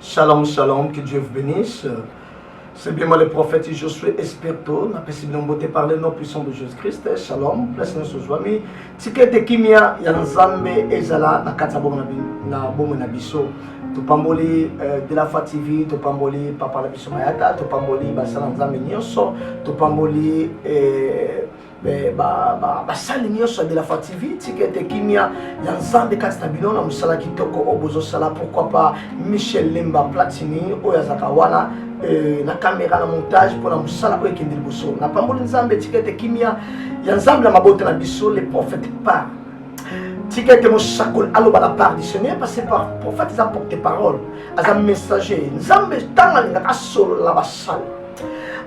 Shalom, shalom, que Dieu vous bénisse. C'est bien moi le prophète Josué Esperto. N'a pas si bien beauté par le nom puissant de Jésus-Christ. Shalom, place nous sur ami. Tikete kimia yanzambe ezala na katabo na bomo na biso. Topamboli de la TV, topamboli papa la biso mayaka, topamboli basala nzambe nyonso, topamboli basali nyonso de la TV. Tikete kimia yanzambe kata bino na musala kitoko obozo sala, pourquoi pas Michel Lemba Platini oyazaka wana na caméra na montage pour la musala ko ekendeli boso na pamboli nzambe. Tikete kimia yanzambe na mabote na biso, les prophètes parlent. Tikete mosakol aloba la part du Seigneur, parce que par prophète ils apportent des paroles, as un messager nzambe tanga nga solo la basal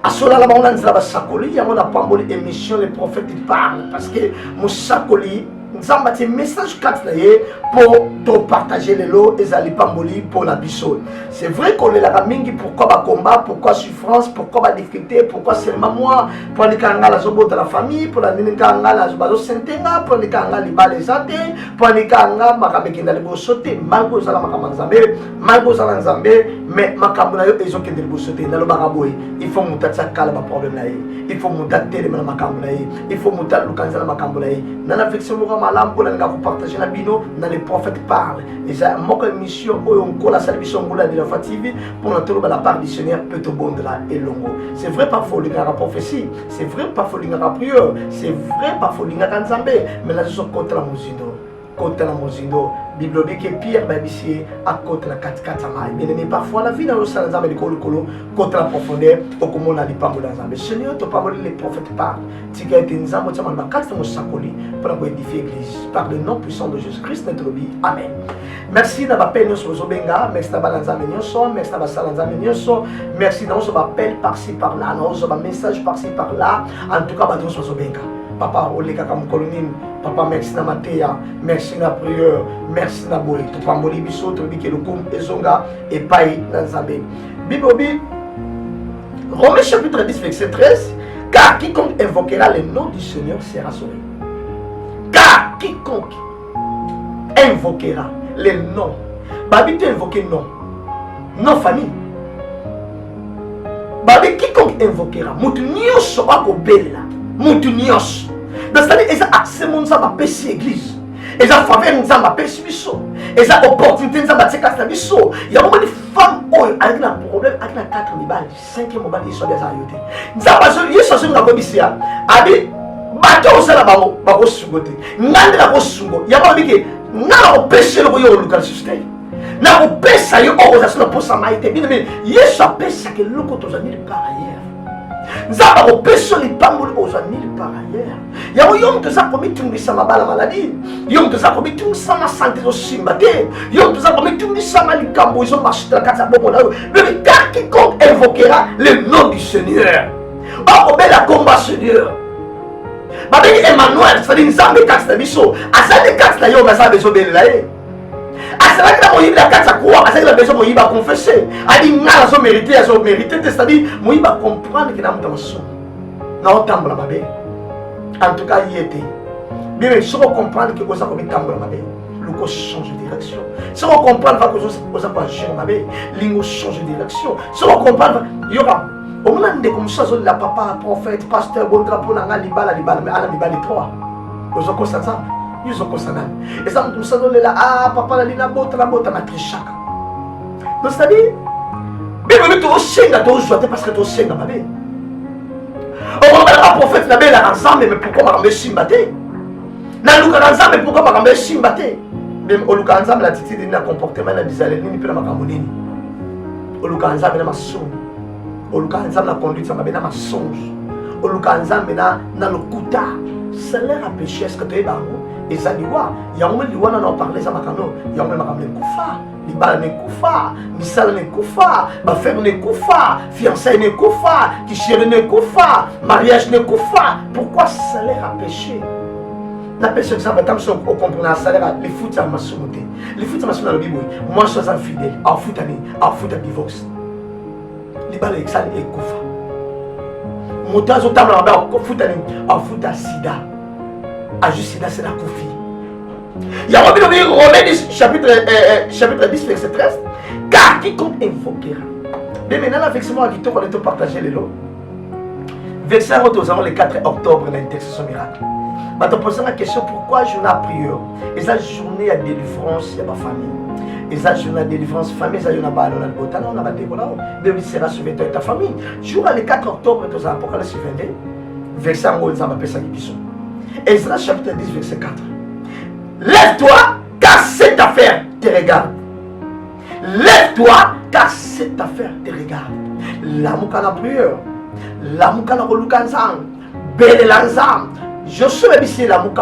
asola la baona nzala basakoli yango na pamboli émission les prophètes parlent, parce que mosakoli nzamba ti message kat na ye pour te partager les lots et ali pamboli pour la biso. C'est vrai qu'on est là mingi, pourquoi ba combat, pourquoi souffrance, pourquoi ba difficulté, pourquoi seulement moi, pour les kanga la zobo de la famille, pour la kanga la zobo sentenga, pour les kanga li balé santé, pour les kanga makabe kinda le bosote, malgo zala makamanzambe, malgo zala nzambe, mais makamuna yo ezo kinda le bosote na lo baraboy. Il faut mutatsa kala ba problème na ye. Il faut mutater le makamuna ye. Il faut mutat lukanza la makamuna ye. Nana affection malam pour la partager la bino dans les prophètes parlent. Et ça mon émission où on colle la salvation de la TV pour notre la part du Seigneur peut te bon de là et longo. C'est vrai parfois il y a la prophétie, c'est vrai parfois il y a la prière, c'est vrai parfois il y a Nzambe, mais là je suis contre la musindo. Contre la musindo, Bible dit que Pierre ici à contre la 4 mai. Bien aimé, parfois la vie dans le salon de colo contre la profondeur au comment on a dit pas dans Nzambe. Seigneur, tu parles les prophètes parlent. Tu as été Nzambe tu m'as quatre mon sakoli pour édifier l'église par le nom puissant de Jésus-Christ notre vie. Amen. Merci d'avoir appelé nous sur Zobenga, merci d'avoir Nzambe nyonso, merci d'avoir salon Nzambe nyonso, merci d'avoir appel par-ci par-là, d'avoir message par-ci par-là. En tout cas, nous sur Zobenga. Papa, oleka comme colonie, papa, merci na matéa, merci na prière, merci na boy. Tu peux m'emboli biso, tu dis que le com ezonga et paye dans Nzambe. Bible, Romains chapitre 10, verset 13, car quiconque invoquera le nom du Seigneur sera sauvé. Car quiconque invoquera le nom, Babi tu invoquer non, non famille. Babi quiconque invoquera, mutu nyonso akobela, mutu nyonso. C'est-à-dire, ils ont accès à Nzamba pesi église. Ils ont faveur Nzamba pesi biso. Ils ont opportunité Nzamba tseka na biso. Il y a beaucoup de femmes avec un problème avec 4 mibali, 5e mobali ils sont des ayoté. Nzamba so yeso so ngako bisia. Abi bato osala bango bako sungote. Ngandela ko sungo. Ya ba biki na ko pesi lo yo luka système. Na ko pesa yo oza na posa maite. Bien mais yeso pesa que loko tozani par ailleurs. Nzamba ko peso li pamboli ozani par ailleurs. Ya yom te za komi tungisa mabala maladie. Yom te za komi tungisa ma santé zo simbate. Yom te za komi tungisa ma likambo izo machitra kata bomo na. Le car quiconque invoquera le nom du Seigneur. Oh bela combat Seigneur. Babi Emmanuel, c'est Nzambe kata biso. Asale kata yo baza bezo bela e. Asala que la carte à croire, asala que la personne va confesser. A dit n'a pas mérité, elle a mérité, c'est-à-dire moi va comprendre que n'a pas son. Non tambola babé. En tout cas il était. Bien mais si on comprendre que ça comme tambola babé, le co change de direction. Si on comprendre que ça pas changer babé, lingo change de direction. Si on comprendre, il y aura au moment de comme ça la papa prophète pasteur bon drapeau na libala mais ala libala 3. Aux ko ça. Ils ont constaté. Et ça nous sommes là, ah papa la lina bota na trichaka. Donc c'est-à-dire, bien tu au senga tu jouer parce que tu au senga babé. On va la prophète na bela ensemble mais pourquoi ma simbate? Na luka ensemble mais pourquoi ma simbate? Même au luka ensemble la titi na comportement na bizarre ni pe na makambo nini. Au luka ensemble na masonge. Au luka ensemble la conduite na bena masonge. Au luka ensemble na lokuta. Salaire à péché est-ce que tu es bango? Et ça dit quoi? Il y a un moment où on en parle ça makano. Il y a un moment où on kufa, libala ne kufa, misala ne kufa, bafer ne kufa, fiançailles ne kufa, kishiri ne kufa, mariage ne kufa. Pourquoi salaire à péché? La personne ça va comme ça on comprend la salaire les foot ça m'a sauté. Les foot ça m'a sauté dans le Bible. Moi je suis infidèle, en foot à divorce. Libala ça ne kufa. Montage au table en foot à sida. Ah, juste là, c'est la Kofi. Il y a Romains chapitre 10, verset 13. Car quiconque invoquera. Mais maintenant, avec ce mot, on va partager les lots. Verset le 4 octobre, l'intercession miracle. Je te pose la question, pourquoi journée à prière? Et la journée à délivrance, il y a ma famille. Et la journée à délivrance, famille, il y a une balle, on a battu, mais sera sauvé ta famille. Jour le 4 octobre, tu as Apocalypse 22, verset 1, on va appeler ça qui sont. Ezra chapitre 10, verset 4. Lève-toi, car cette affaire te regarde. Lève-toi, car cette affaire te regarde. L'amour à la prière, l'amour à la reloukanzang, belle l'anzang. Je sais ici l'amour.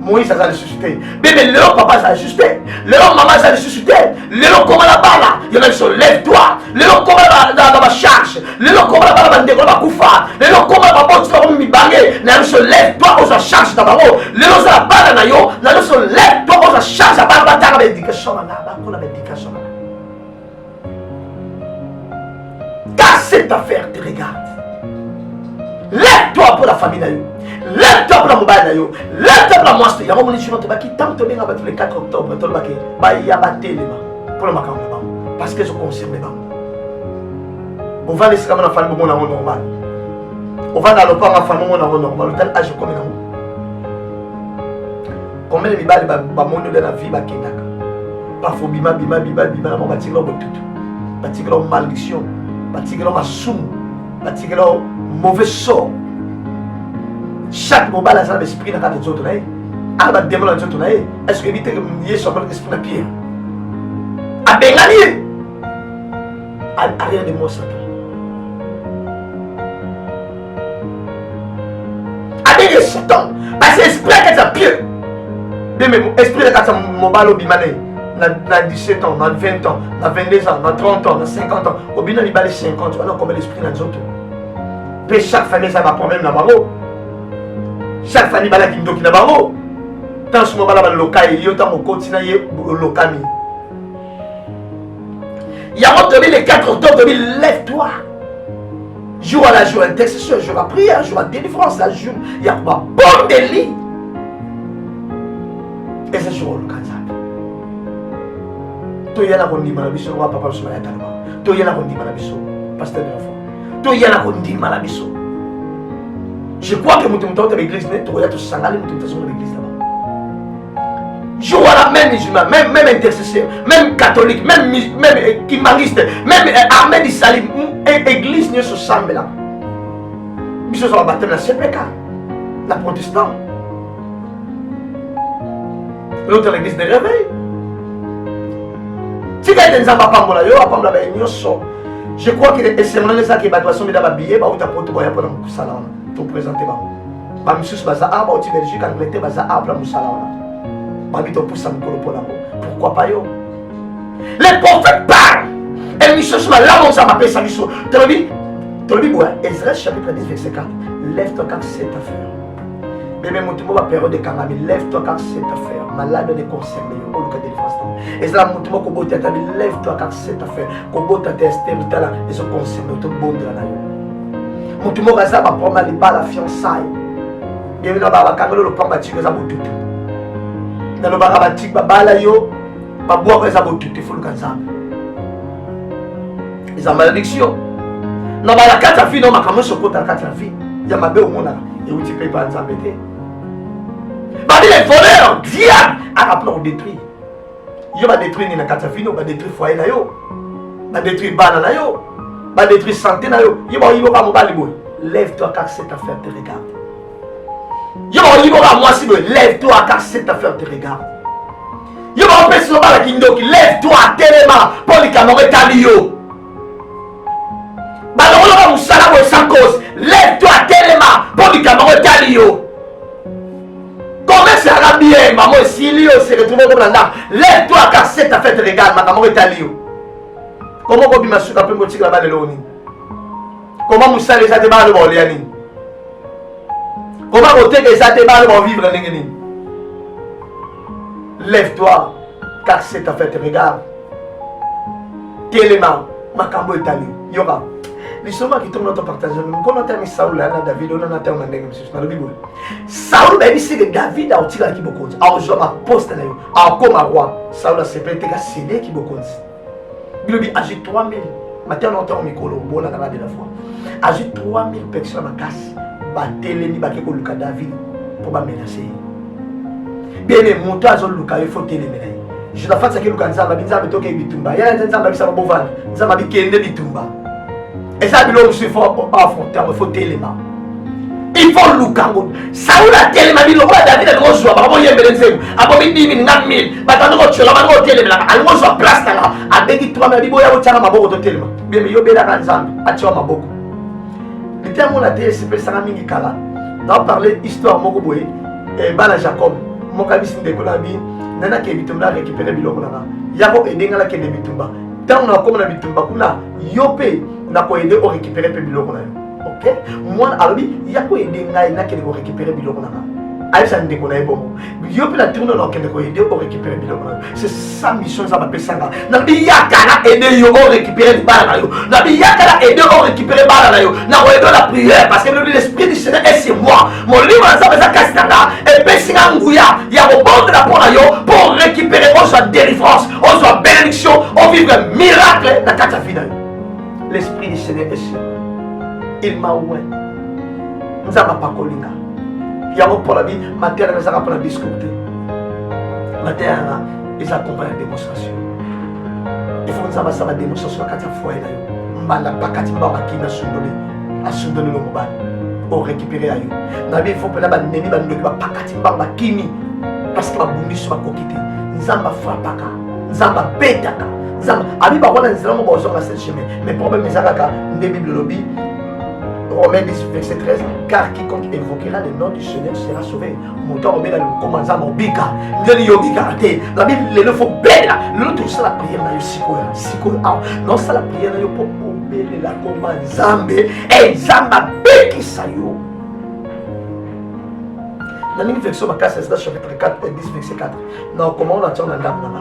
Moïse a ressuscité. Mais leur papa a ressuscité. Leur maman a ressuscité. Leur comment là-bas là. Il y en a qui sont lève-toi. Leur comment dans ma charge. Leur comment là-bas dans ma koufa. Leur comment là-bas tu vas me banger. Leur sont lève-toi aux charge d'abord. Leur sont là-bas dans yo. Leur sont lève-toi aux charge d'abord. Bah t'as la médication là. Bah qu'on la médication là. Car cette affaire te regarde. Lève-toi pour la famille d'ailleurs. Lève-toi pour la mobile d'ailleurs. Lève-toi pour la moisson. Il y a un moment où tu vas qui tant que tu vas le 4 octobre. Tu vas il y a battu les mains pour le macam là-bas. Parce que je confirme les mains. On va laisser comme la famille normal. On va dans le parc la famille normal. Tel âge comme nous. Combien de mibali ba monde de la vie ba kindaka. Parfois bima la mama tiglo botutu. Ba tiglo malédiction. Ba tiglo masum. Ba tiglo mauvais sort. Chaque moment là, ça l'esprit dans les autres. Ah, bah, démon dans les autres. Est-ce que éviter que vous ayez sur l'esprit de pierre? Ah, ben, allez! Rien de moi, Satan. Allez, Satan! Parce que l'esprit est à pied. Mais l'esprit est à mon bal au bimané. Dans 17 ans, dans 20 ans, dans 22 ans, dans 30 ans, dans 50 ans. Au bimané, il y a 50 ans. Alors, comme l'esprit dans les autres. Puis chaque famille, ça va problème dans le chaque famille bala qui ndoki na bango tant ce moment là local yo tant mo continuer local il y a le 4 octobre lève-toi jour à la jour intercession jour à prière jour à délivrance la jour il y a pas bon délit et ce jour local ça to yana ko ndima na biso wa papa so ya talba to yana ko ndima na biso pasteur de la foi to yana ko ndima na biso. Je crois que nous sommes l'église, nous sommes tous sangalés, nous sommes l'église là-bas. Je vois la même musulman, même intercesseur, même catholique, même kimariste, même armée du salut, église, nous sommes là. Nous sommes en baptême, la CPK, la protestante. L'autre l'église de réveil. Si quelqu'un n'a pas parlé, je crois que c'est mon ça qui est battu, mais dans ma billet, bah, où t'as porté pour nous salon. Présenter ba monsieur baza aba au Belgique Angleterre baza aba la musala ba bito poussa mukolo na pourquoi pas yo les prophètes parlent et monsieur sur la on ça m'appelle ça biso tolobi bois Ezra chapitre 10 verset 4 lève-toi car cette affaire bébé mutumo ba période de kangami lève-toi car cette affaire malade ne concerne yo au cas de France Ezra mutumo ko bota ta lève-toi car cette affaire ko bota tester tala et se concerne tout bon de la mutu moko aza bapoma libala fiançaille yebi na bakangelo lopanga batiki eza botutu nalobaka batiki babala yo babwako eza botutu efoluka nzambe eza malédiction na bala kati ya vie no makambo nyonso okota na kati ya vie ya mabe omonaka euti mpe epa nzambe te babi les voleurs diable akapona kodétruire yo badétruire nini na kati ya vie no badétruire foyer na yo badétruire bana na yo va détruire santé na yo yibo ka mobali boy lève-toi car cette affaire te regarde yibo ka mwasi boy lève-toi car cette affaire te regarde yibo pesi no bala kindoki lève-toi telema pour likamoko etali yo balongolo ka musala boy sans cause lève-toi telema pour likamoko etali yo commerce ara bien maman esili yo se retrouve comme la ndako lève-toi car cette affaire te regarde makamoko etali yo. Comment vous pouvez m'assurer que vous avez un comment vous savez que vous avez un comment vous savez que vous avez un vivre lève-toi, car cette affaire te regarde. Téléma, ma cambo est allé. Yoga. Lisoma qui tourne notre partage. Nous connaissons Saoul, David, on a un terme dans la Bible. Saoul, ben ici que David a tiré qui beaucoup. A joué ma poste là, a comme roi. Saoul a séparé que cédé qui beaucoup. Bible agit 3000. Maintenant on micro bon la de la fois. Agit 3000 personnes à casse. Batele ni bakeko luka David pour ba menacer. Bien les montages au luka il faut téléméner. Je la fais ça que luka nzamba binzamba toke bitumba. Ya nzamba bisa bovan. Nzamba bikende bitumba. Et ça, il faut affronter, il faut téléma. Il faut l'oukango. Saoul a téléma, il faut David a gros joie. Avant, il y a un bénéfice. Avant, il y a 10 000, 9 000. Maintenant, tu as un téléma. Il y a un place là. Avec 3 000, il y a un beaucoup de téléma. Bien, il y a un Nzambe. Il y a un beaucoup. Le terme on a dit, c'est que ça a mis Kala. On a parlé histoire Mokoboé et Bala Jacob. Mokabi Sindekolabi. Nana qui est récupéré Biloko Nana. Yako et Dengala qui est Bitumba. Tant on a comme la Bitumba, Yopé. Na ko aider au récupérer pe biloko na yo. OK? Moi alors il y a ko aider ngai na kele ko récupérer biloko na. Aïssa ndeko na ebomo. Yo pe la tourne na kele ko aider au récupérer biloko na. C'est sa mission ça va pesanga. Na bi yakana aider yo au récupérer bala na yo. Na bi yakana aider au récupérer bala na yo. Na ko aider la prière parce que l'esprit du Seigneur est sur moi. Mon livre ça va kastanga et pesinga nguya ya ko bande la pour yo pour récupérer on soit délivrance, on soit bénédiction, on vivre un miracle na kata vida yo. L'esprit du Seigneur est sur moi. Il m'a oué. Nous avons pas colinga. Il y a un pour la vie, ma terre ne sera pas la discuter. Ma terre, ils accompagnent la démonstration. Il faut que nous avons la démonstration quand il faut aller. Mala pakati mbaba qui n'a sondolé. A sondolé le mobile. Pour récupérer ailleurs. Il faut que nous avons nemi ba pakati mbaba kimi. Parce que ma bondi sur ma coquille. Nous avons frappaka. Nous avons bétaka. Abi ba wana nzela mo bozo na cette chemin mais problème ezalaka nde Bible lobby Romains 10 verset 13 car quiconque invoquera le nom du Seigneur sera sauvé. Montant au bela le commenza mo bika ndeli yobika te la Bible le faut bela l'autre c'est la prière na yo siko non c'est la prière na yo pour obéir la commande Nzambe et Nzamba beki sayo la ligne version makasa c'est chapitre 4 et 10 verset 4 non comment on attend la dame là.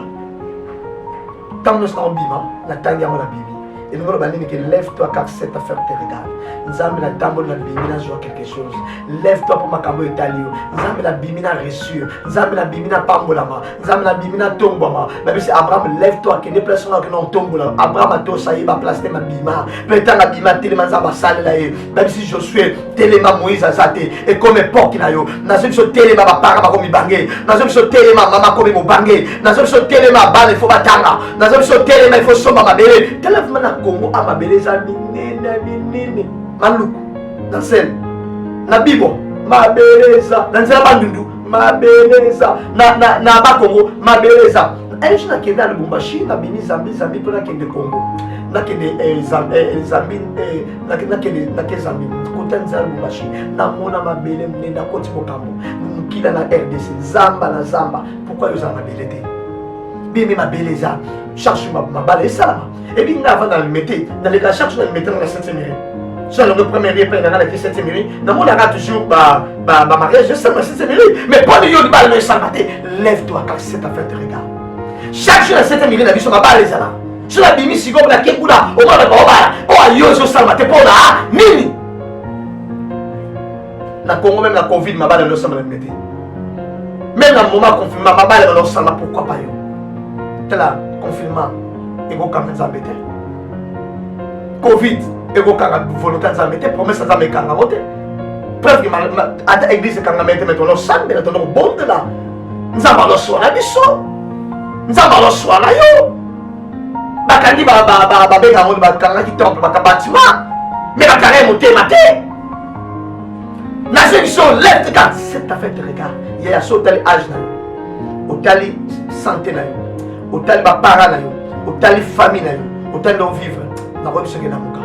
Quand nous sommes bima, la tangi à mon bibi. Et nous allons dire que lève-toi car cette affaire te regarde. Nzambe la tambo na bimina joie quelque chose. Lève-toi pour ma kambo italio. Nzambe la bimina reçu. Nzambe la bimina pambolama. Nzambe la bimina tombama. Mais c'est Abraham lève-toi que des personnes qui n'ont tombola. Abraham a tout ça il va placer ma bima. Peut-être la bima tellement nzamba sale là. Même si Josué tellement Moïse a zaté et comme époque là yo. Nazo so tellement ma para ma comme bangé. Nazo so tellement mama comme mo bangé. Nazo so tellement bale faut batanga. Nazo so tellement il faut somba ma bébé. Tellement na Congo à ma belle za minene. Maluku na sel na bibo mabeleza na nzela bandundu mabeleza na bakongo mabeleza ayo na kenda Lubumbashi na bini zambi pona kende Congo na kende zambi na kende zambi kota nzela Lubumbashi na mona mabele mnenda koti bokambo mukila na RDC zamba na zamba pourquoi yo za mabelete bimi mabeleza cherche ma bale salama et bien avant dans le métier dans les cas cherche dans le métier dans la Sainte Mairie. Sur le premier repas dans la Sainte Mairie, dans mon aura toujours mariage je sais Sainte Mairie mais pas de yo de balle salamaté lève-toi car cette affaire te regarde. Chaque jour la Sainte Mairie na biso ma balle ezala. Sur la bimi sigo na kekula o ba ba o yo so salamaté pour na nini. Na Congo même la Covid ma balle le salamaté métier. Même la moment confinement ma balle le salamaté pourquoi pas yo. Tela confinement et go quand ça embêter. Covid et go quand volonté ça embêter promesse ça embêter quand voter. Preuve que à l'église quand mettre maintenant sambe là ton bon de là. Nzamba lo sola biso. Nzamba lo sola yo. Bakandi ba benga mo ba kanga ki temple ba bâtiment. Mais ba kanga monter maté. Na solution lève car cette affaire te regarde. Il y a sauté âge là. Otali santé là. Otali ba para là. Otali famille là. Otali on vivre. Na ko biso ke na muka.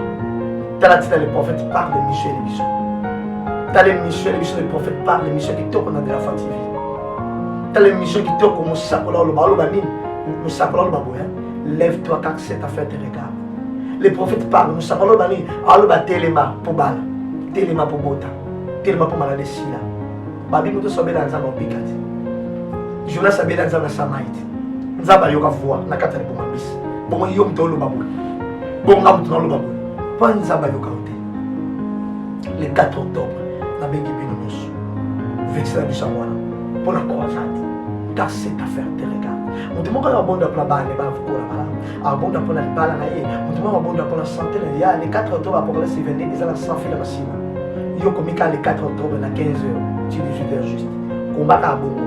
Tala tita le prophète parle de Michel et Michel. Tala le Michel le prophète parle de Michel qui tourne dans la fatigue. Tala le Michel qui tourne comme sakola le balo banine. Musakola le baboya. Lève-toi car cette affaire te regarde. Les prophètes parlent musakola le banine. Alo ba telema pour bala. Telema pour bota. Telema pour maladie là. Babi moto sobe dans nzamba obikati. Jonas sabe dans nzamba samaiti. Nzamba yoka voix na katali pour mabis. Bon yo mto lo baboya. Bon ngam mto lo baboya. Papa Nzamba Yokaote. Le 4 octobre, na bengi binonos. Vexé la bisamwana. Pour la croisade. Car cette affaire te regarde. On te montre la bonne de la balle, les balles, la bonne de la balle, on te montre la bonne de la santé. Il y a les 4 octobre, après la souvenir, ils ont 100 fils à Massina. Il y a comme le 4 octobre, à 15h, 18h juste. Combat à Bongo,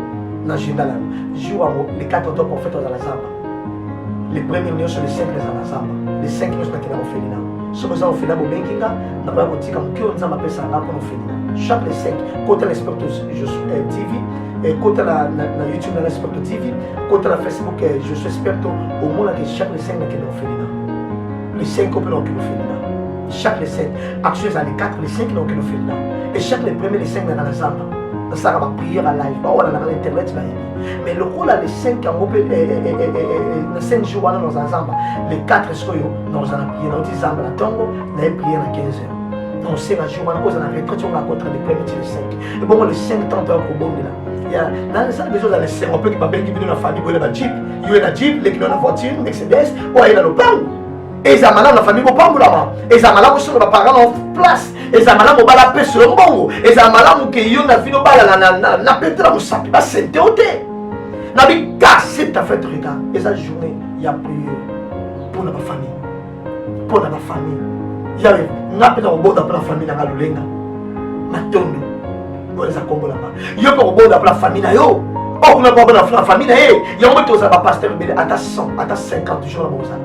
dans le journal. Jour le 4 octobre, on fait dans la Zamba. Les premiers lieux sur les 5 les dans la Zamba. Les 5 lieux sont au féminin. Si vous avez fait la Bobenkinga, nous avons dit que nous avons fait ça au féminin. Chaque les 5, côté l'Esprit TV, et côté la YouTube, l'Esprit TV, côté la Facebook, je suis expert au monde que chaque les 5 qui au féminin. Les 5 qui au féminin. Chaque les 5. Action les 4, les 5 qui au féminin. Et chaque les premiers, les 5 dans la Zamba. Ça va prier à live, on va dans l'internet. Mais le rôle les 5 les 5 jours dans un zamba, les 4 sont dans un prier dans 10 zamba, la tongo, on a prié dans 15 heures. On sait un jour, on a retraité, on a contre les premiers les 5. Et bon, les 5 temps pour bon là. Il y a dans les besoin dans les 5, on peut que pas bien qui dans la famille, il y a un jeep, il y a un jeep, les qui dans la voiture, Mercedes, ou il y a le pan. Et ça malade la famille au pan là. Et ça malade sur les parents en place. Et ça malade au bala sur le bon. Et ça malade que yo na vino bala na petra mo sapi ba sente oté. Na bi casser ta fête regarde. Et cette journée, il y a prière pour la famille. Pour la famille. Il y a na peta au boda pour la famille na lulenga. Matondo. Bo za kombo là-bas. Yo pour boda pour la famille na yo. Oh, on a pas la famille na yo. Yo mo to za ba pasteur belé ata 100, ata 50 jours la boza.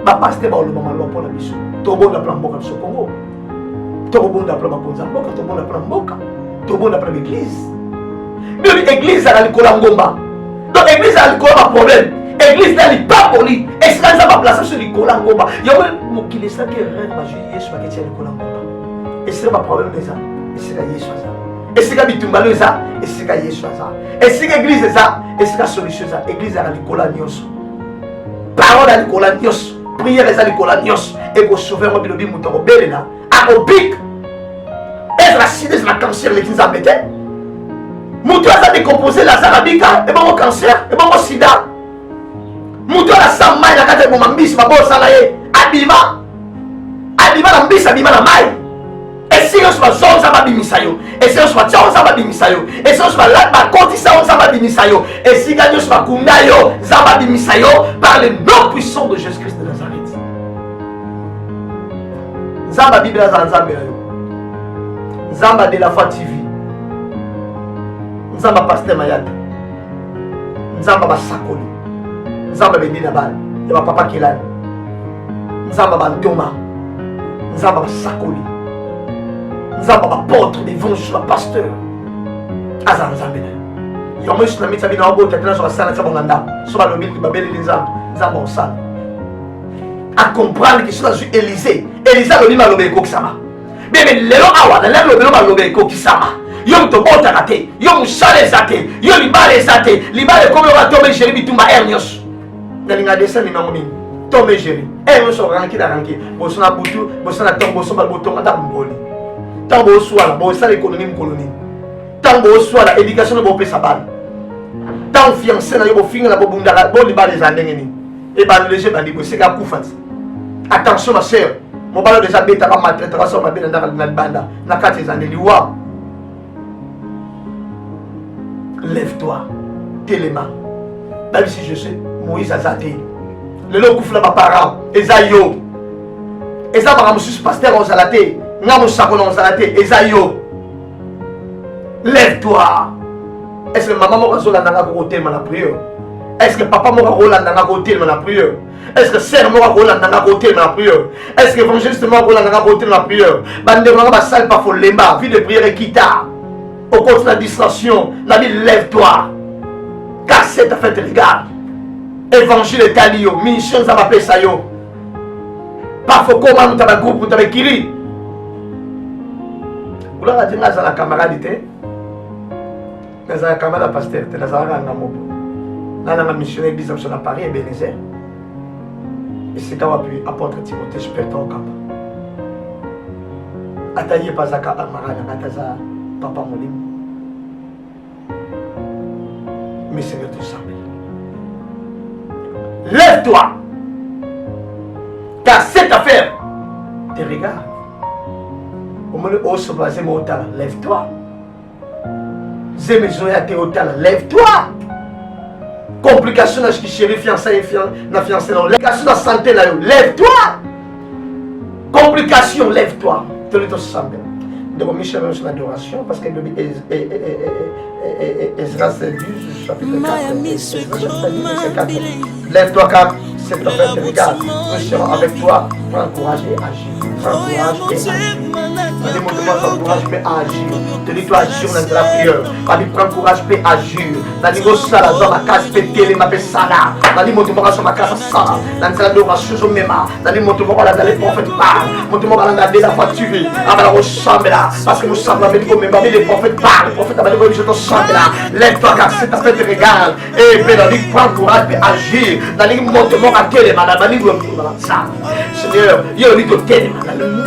Ba pasteur ba le moment là pour la biso. To boda pour mboka biso Congo. To boda pour makonza mboka, to boda pour mboka. To boda pour l'église. Mais l'église a la kolangomba. Donc l'église a un problème. L'église n'a pas pour lui. Est-ce qu'elle va placer sur le kolangomba? Il y a un qui est que rien ma juillet Yesu va que le kolangomba. Est-ce que ma problème est ça? Est-ce que Yesu ça? Est-ce que bitumba est ça? Est-ce que Yesu ça? Est-ce que l'église est ça? Est-ce que la solution est ça? L'église a le kolanios. Parole à le kolanios. Prière est à le kolanios. Et pour sauver mon bilobi mouton belle là. À au pic. Est-ce la sinus la cancer l'église a bêté? Moutou a décomposé la zarabika, et bon au cancer, et bon au sida. Moutou a la samay, la kate bon mambis, ma bon salaye, abima. Abima la mbis, abima la maille. Et si on soit zone, ça va bimisayo. Et si on soit tchao, ça va bimisayo. Et si on soit là, ma contissa, ça va bimisayo. Et si on soit kundayo, ça va bimisayo, par le nom puissant de Jésus-Christ de Nazareth. Zamba Biblia Zanzambe. Zamba de la foi TV. Nzamba pasteur Mayata. Nzamba basakoli. Nzamba bedina bal. Yaba papa Kelani. Nzamba bantoma. Nzamba basakoli. Nzamba apôtre d'évangile pasteur. Aza nzambe na. Yomo sur la mitsa bina obo tetana sur la sala tsa bonganda. Sur la lobby ki babeli nzamba. Nzamba osala. À comprendre que sur Élysée. Élysée lobi malobe ko kisama. Bébé lelo awa na lelo belo malobe ko kisama. Yom to bota kate, yom shale zate, yom libale zate, libale comme on tombe chéri bitumba hernios. Nalinga dessin ni mangomi. Tombe chéri. Hernios ranki da ranki. Bosona butu, bosona tombe bosona botonga da mboli. Tambo swala, bosala économie mkoloni. Tambo swala éducation bo pesa ban. Tam fiancé na yo bo finga na bo bundala, bo libale za ndengeni. E ba léger ba libo seka kufati. Attention ma sœur. Mon balo déjà beta ba maltraiter ba so ba bena na banda. Na kati za ndeliwa. Lève-toi, téléma. Même si je sais, Moïse a zaté. Le lot koufla ba parents, Esaïo. Esa ba ramusus pasteur on zalaté. Nga mo sakona on zalaté, Esaïo. Lève-toi. Est-ce que maman mo razola nanga ko hotel na prière? Est-ce que papa mo razola nanga ko hotel na prière? Est-ce que sœur mo razola nanga ko hotel na prière? Est-ce que évangéliste mo razola nanga ko hotel na prière? Bande mo ba salle pas folemba, vie de prière et quitta. Au côté de la distraction, la vie lève-toi. Car cette fête regarde. Évangile est talio, mission ça va payer ça yo. Pas faut comment nous avons groupe, nous avons kiri. Vous l'avez dit, nous avons la camarade, nous avons la camarade pasteur, nous avons la camarade. Nous avons la mission d'église à Paris et Bénézer. Et c'est quand on appuie apôtre Timothée, je perds ton camp. Ataye pas à camarade, Nataza. Papa Molim, mais Seigneur te semble. Lève-toi, car cette affaire te regarde. Au moment où se passe mon talent, lève-toi. Zémézoya te otala, lève-toi. Complication dans ce qui chérit, fiancé, na fiancé, complication dans la santé, lève-toi. Complication, lève-toi. Tu le sens bien. Donc, Michel, c'est l'adoration parce que Ezra 12, chapitre 4. Lève-toi car cette offre te regarde. Nous serons avec toi. Prends courage et agis. Prends courage et agis. Démontre-moi ton courage et agis. Te dis-toi agir dans la prière. Prends courage et agir. Dans les gosses, dans ma case, pété, ma pesala. Dans les montre-moi sur ma case, ça. Dans la adoration, je m'aime. Dans les montre-moi dans les prophètes parlent. Montre-moi dans la voiture. Avant la ressemble là. Parce que nous sommes avec vous, mais les prophètes parlent. Les prophètes avaient dit, je te sens là. Lève-toi car c'est ta fête de regard. Et bien, dans les prends courage et agir. Dans les montre-moi à quel est madame. Dans les ça. Seigneur, il y a un thème.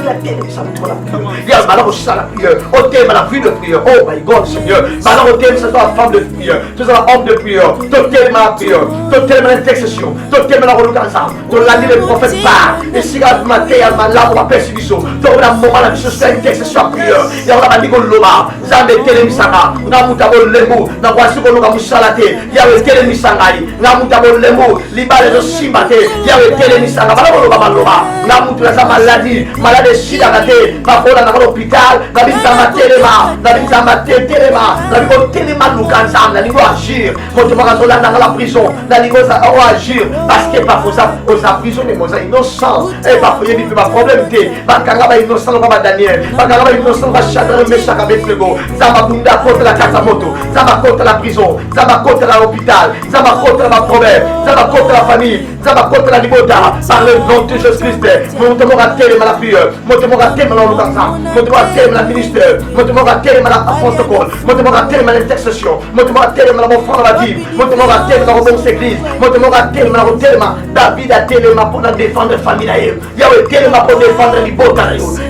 La télé, ça me trouve la prière. Il y a malheur au sang la prière. Au thème, la vie de prière. Oh my God, Seigneur. Malheur au thème, c'est la femme de prière. C'est la homme de prière. Ton thème, la prière. Ton thème, l'intercession. Ton thème, la reloucanza. Ton l'année, les prophètes parlent. Et si la matin, il y a là pour la persécution. Ton la moment, la mission, c'est l'intercession à prière. Il y a la manigo loma. Zambe télé, misanga. Namutabo lemo. Namwasi ko loka musalate. Il y a le télé, misanga. Namutabo lemo. Libale de simbate. Il y a le télé, misanga. Malheur loka maloma. Namutu la maladie. Malade sida kate. Makola na l'hôpital. Nabita matelema. Nabita matelema. Nabita telema lukanza. Naligo agir. Motemaka zola dans la prison. Naligo agir. Parce que parfois aux emprisonnés, aux innocents. Et parfois il y a des problèmes. Bakanga ba innocent ba Daniel. Bakanga ba innocent ba Shadrach, Meshach, Abednego. Zama bunda contre la Katamoto. Zama contre la prison. Zama contre l'hôpital. Zama contre la problème. Zama contre la famille. Zama contre la libota. Par le nom de Jésus-Christ. Monte-moi à terre la prière. Monte-moi à terre la l'organisation. Monte-moi à terre la ministère. Monte-moi à terre la protocole. Monte-moi à terre l'intercession. Monte-moi à terre la offrande à la vie. Monte-moi à terre la rebonce église. Monte-moi à terre la rotelma. David a terre pour défendre la famille. Yahweh terre pour défendre les botas.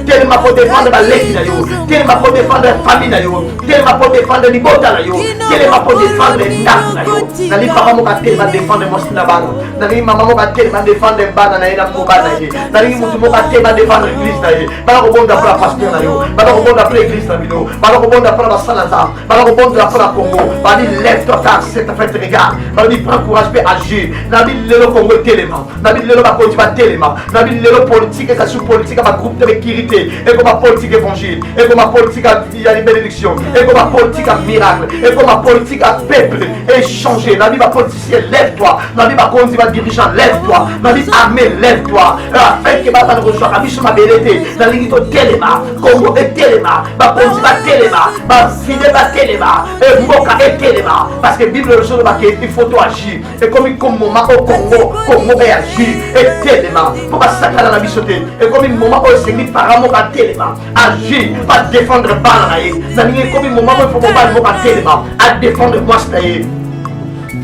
Terre pour défendre la légine. Terre pour défendre la famille. Terre pour défendre les botas. Terre pour défendre les nations. Nani papa mo terre va défendre mon sinabana. Nani maman mo terre va défendre les bana na ina mo bana. Nani mutu mo terre va défendre l'église na ye. Bana ko bonda pour la pasteur na yo. Bana ko bonda pour l'église na bino. Bana ko bonda pour la salasa. Bana ko bonda pour la Congo. Bani lève-toi car c'est ta fête regarde. Bani prends courage pour agir. Nabi lelo Congo téléma. Nabi lelo ba konti ba téléma. Nabi lelo politique et sous politique ba groupe de sécurité. Et comme ma politique évangile. Et comme ma politique à bénédiction. Et comme ma politique à miracle. Et comme ma politique à peuple. Et changer. Nabi ba politicien lève-toi. Nabi ba konti ba dirigeant lève-toi. Nabi armée lève-toi. Afin que ba nous rejoindre. Nabi sur ma belleté. Nabi to téléma. Congo et téléma. Ba konti ba téléma. Ba fide ba téléma. Et Mboka et téléma. Parce que Bible le jour il faut agir. Et comme il moment au Congo, Congo va agir. Et téléma. Pour pas sacrer dans la bichoté. Et comme il moment où c'est mis par amour à téléma. Agir. Pas défendre Banaï. Comme il moment où il faut pas téléma. À défendre moi c'est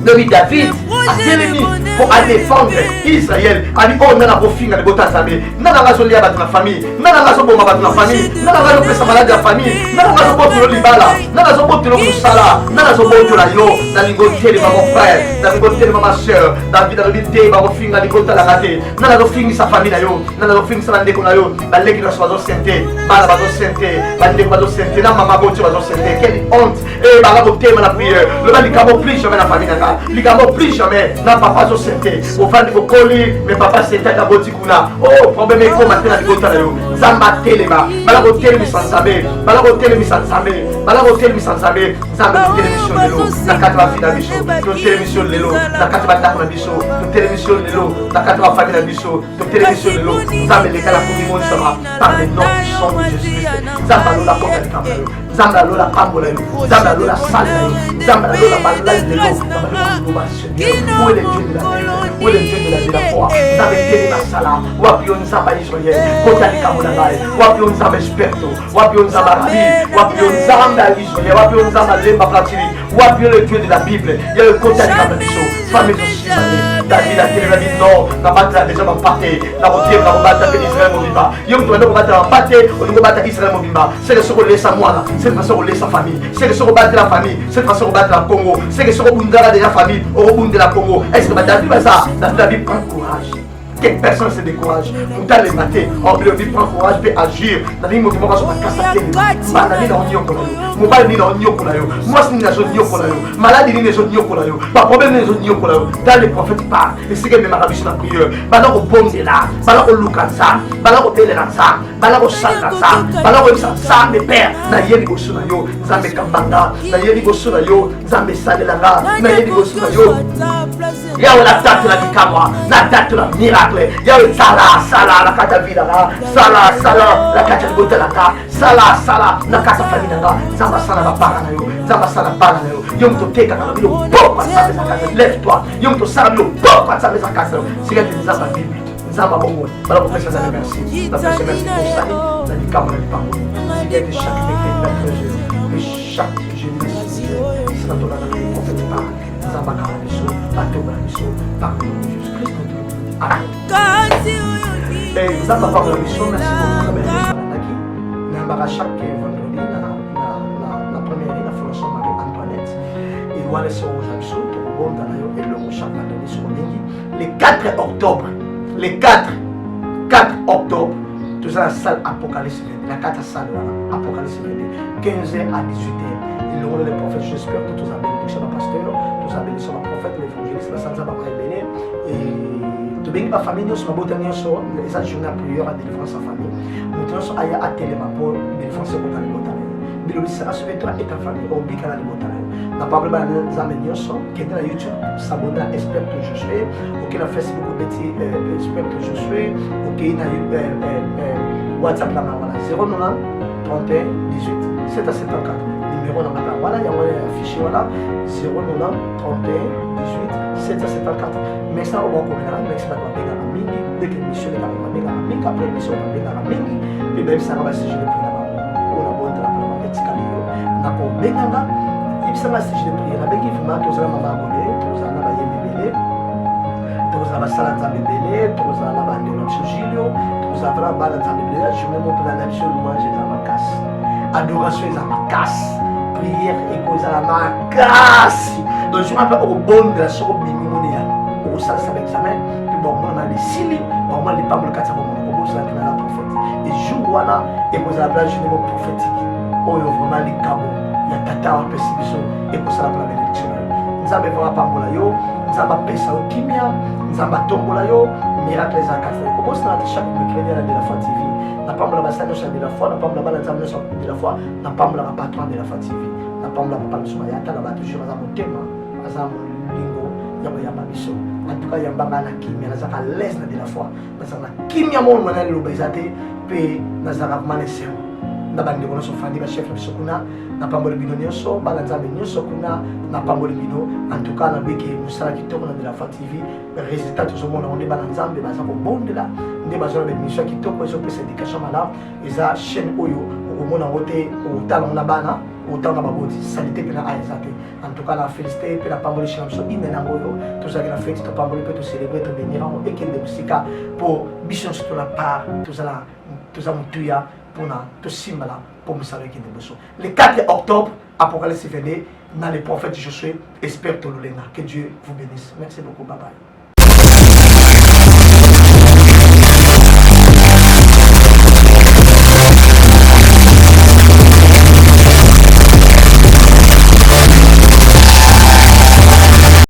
David a télémi pour aller défendre Israël. A dit oh nana bofinga de botazabe. Nana razo lia batna famille. Nana razo bomba batna famille. Nana razo pesa malade la famille. Nana razo botu libala. Nana razo botu lo kusala. Nana razo botu la yo. Nana lingo tele ma mon frère. Nana lingo tele ma soeur. David a dit te ba bofinga di bota la gate. Nana razo fingi sa famille na yo. Nana razo fingi sa ndeko na yo. Ba leki na swazo sente. Bala bazo sente. Ba ndeko bazo sente. Na mama botu bazo sente. Quelle honte. Et ba la botu ma la prière. Le ba likamo plus jamais la famille na. Likamo plus jamais na papa zo sente. Au fan de Bokoli, mais papa c'était à Botikuna. Oh, problème est comme maintenant de Botalayo. Zamba Telema, Balagotel Missanzame, Balagotel Missanzame, Balagotel Missanzame, Zamba télévision de l'eau, la 4 fille d'Abisso, la télévision de l'eau, la 4 bataille d'Abisso, la télévision de l'eau, la 4 famille d'Abisso, la télévision de l'eau, Zamba les cas pour monde sera par les noms puissants de Jésus-Christ. Zamba Lola Kota de Camaro, Zamba Lola Pambola, Zamba Lola Salay, Zamba Lola Balai de l'eau, où est le Dieu de la vie? Où est le Dieu de la vie la foi? Zamba Telema Sala, Wapion Zamba Israël, Kotali Kamonagai, Wapion Zamba Esperto, Wapion Zamba Rabi, Wapion Zamba Israël, Wapion Zamba Lemba Platini, Wapion le Dieu de la Bible, il y a le Kotali Kamonagai, famille aussi, David a dit non, n'a pas déjà battu, n'a pas battu Israël Mobimba. Yom tu vas battre, on va battre Israël Mobimba. C'est le seul laisse à moi, c'est le façon de laisser sa famille, c'est le seul battre la famille, c'est le façon de battre la Congo, c'est le seul bundara de la famille, au bund de la Congo. Est-ce que David va ça? David prend courage que personne se décourage. Nous dans les matins, on lui prend courage peut agir. Dans les mots qui m'ont raconté la casse maladie dans l'union kolayo, mobile ni dans l'union kolayo, moi c'est ni dans l'union kolayo, maladie ni dans l'union kolayo, pas problème ni dans l'union kolayo. Dans les prophètes parlent, et c'est que mes marabis sont en prière. Bala ko bombe là, bala ko lukanza, bala ko bele lanza, bala ko salkanza, bala ko sa me père. Na yeli ko suna yo, zambe kambanga, na yeli ko suna yo, zambe salelanga, na yeli ko suna yo. Yahweh la date la dikama, la date la miracle. Yahweh sala la kata vida la, sala la kata botela la, sala la kata famina la. Zamba sala la para na yo, zamba sala para na yo. Yom to teka na bilo pop sa mesa casa. Lève-toi. Yom to sala bilo pop sa mesa casa. Siga de zamba bibi, zamba bongo. Bala ko pesa za merci. La pesa merci pour ça. La dikama na dipango. Siga de chaque décret de chaque génération. C'est la tola na prophète par. Zamba kana biso, bato na biso, par Jésus Christ. Amen. Zamba par la mission, merci beaucoup de m'avoir dit. Chaque vendredi, la première ligne, la Fondation Marie-Antoinette, et on va laisser aux gens et le chaque vendredi sur le 4 octobre, le 4 octobre, tout ça la salle Apocalypse, la 4 salle Apocalypse, 15h à 18h. Et le rôle des prophètes, j'espère que tous avez bénédiction de pasteur, tous avez bénédiction de prophète, l'évangéliste, la Santa Barbara Béné, et tout bien que ma famille, nous sommes bien sur les journées à prière à délivrance en famille. Nous sommes à télé pour délivrance au Botane Botane. Mais le lycée, assure-toi et ta famille au Bicana de Botane. N'a pas besoin de nous qui est dans YouTube, s'abonner à Espère que je suis, ou qui est dans Facebook, petit Espère que je suis, ou qui est dans WhatsApp, là, 090 31 18 7 à 74. Numéro dans la voilà, il y a un fichier voilà, 090 31 18 7 à 74. Mais ça, on va commencer mais ça va bien à la mini, dès que l'émission est bien à la mini, après l'émission est bien à la mini, et même ça va se gérer plus là-bas. On a beau de la première escalier, on a beau bien là-bas, et puis ça va se gérer plus là-bas. Avec vraiment, tous les mamans abonnés, tous les mamans bébés, tous les mamans salades bébés, tous les mamans bandés sur Gilio, tous les mamans balades bébés, je me montre la nation, moi j'ai dans ma casse. Adoration est dans ma casse. Prière et cause à la macasse. Donc je m'appelle au bon de la sur au bimimonia. Au sens avec examen. Puis bon, on a les sili. Bon, on a les pas le 4 bon, on a la prophète. Et jour voilà, et cause à la plage du mot prophétique. Oh, vraiment les cabos. Il y a tata en perception et cause à la plage bénédiction. Nous avons vraiment pas bon là yo. Nous avons pesa au kimia. Nous avons tombo là yo. Miracle les accases. Comment ça chaque mercredi à la fois TV. N'a pas la basse de la foi, n'a pas la balle de la foi, n'a pas la patron de la foi TV, n'a pas la balle sur la table, toujours à mon thème, à mon lingo, y'a pas biso. En tout cas, il y a un baba qui mais n'a pas l'aise de la foi, parce que qui m'a mon monnaie l'obésité, puis n'a pas manesé. N'a pas de bonheur sur Fandi, chef de Sokuna, n'a pas de binonio so, balanza binonio Sokuna, n'a pas de bino. En tout cas, n'a pas que nous sommes qui tournent de la foi TV, résultat tout ce monde on est balanza, mais balanza bon de là. Des besoins de mission qui tombent sur cette éducation là et ça chaîne oyo au monde en côté au talon la bana au talon la baboti salité que la aïsate en tout cas la félicité puis la parole chez nous in na oyo tout ça que la fête to parole peut to célébrer to venir en et qu'il de musique pour mission sur la part tout ça mutuya pour na to simbala pour me savoir qui de besoin le 4 octobre Apocalypse 22 dans les prophètes je suis espère to le que Dieu vous bénisse merci beaucoup bye bye.